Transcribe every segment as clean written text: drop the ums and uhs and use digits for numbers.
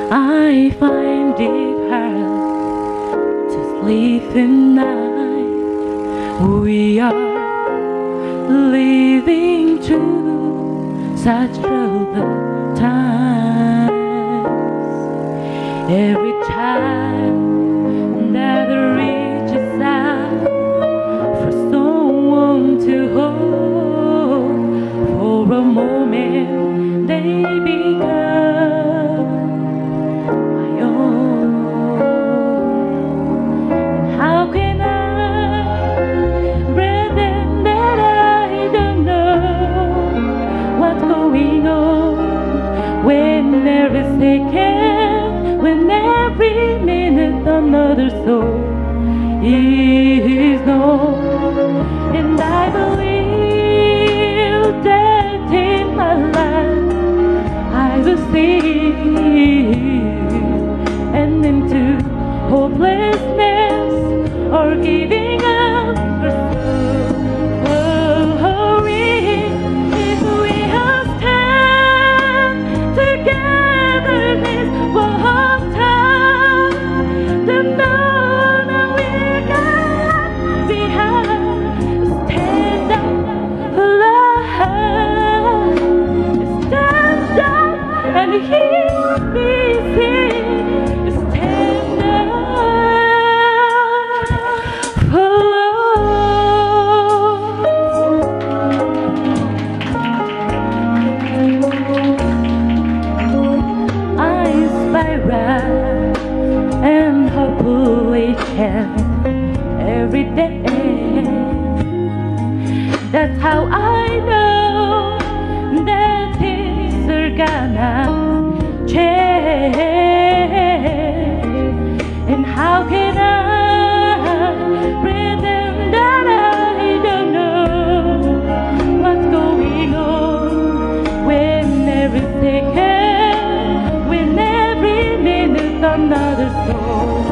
I find it hard to sleep at night. We are living through such troubled times. Every time that reaches out for someone to hold, for a moment they become my own. And how can I pretend that I don't know what's going on when every second, when every minute another soul is gone? And I believe that in my life I will see and into hopelessness or giving up or if we have stand together this one time, then know that we got behind. Stand up for love, stand up and hear me sing. Stand up for love. I spiral and hopefully every day. That's how I know that things are gonna change. And how can I pretend that I don't know what's going on when every second, when every minute another soul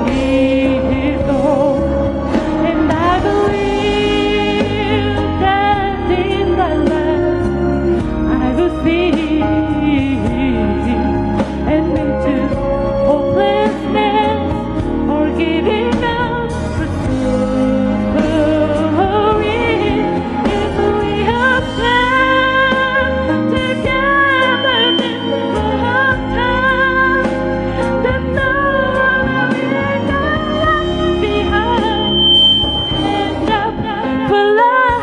is gone? And I believe that in my life I will see and into hopelessness or giving up for if we have stand together this one time, then know we're not behind. Stand up for love,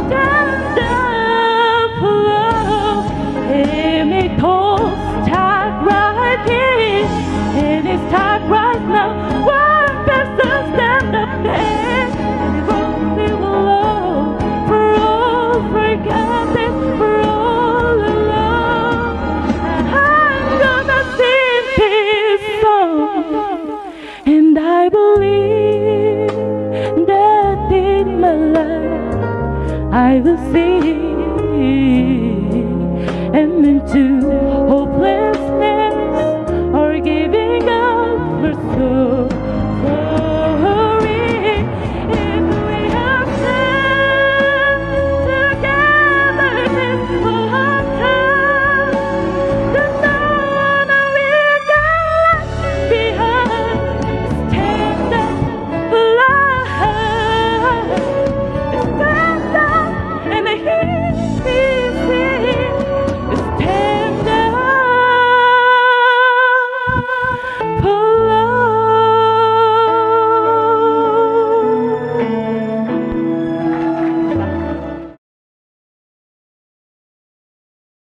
stand up for love. And it all start right here, and it start right now. One person stand up and it won't feel alone. For all forgotten, for all alone, I'm gonna sing this song. And I believe that in my life I will see and into hopeless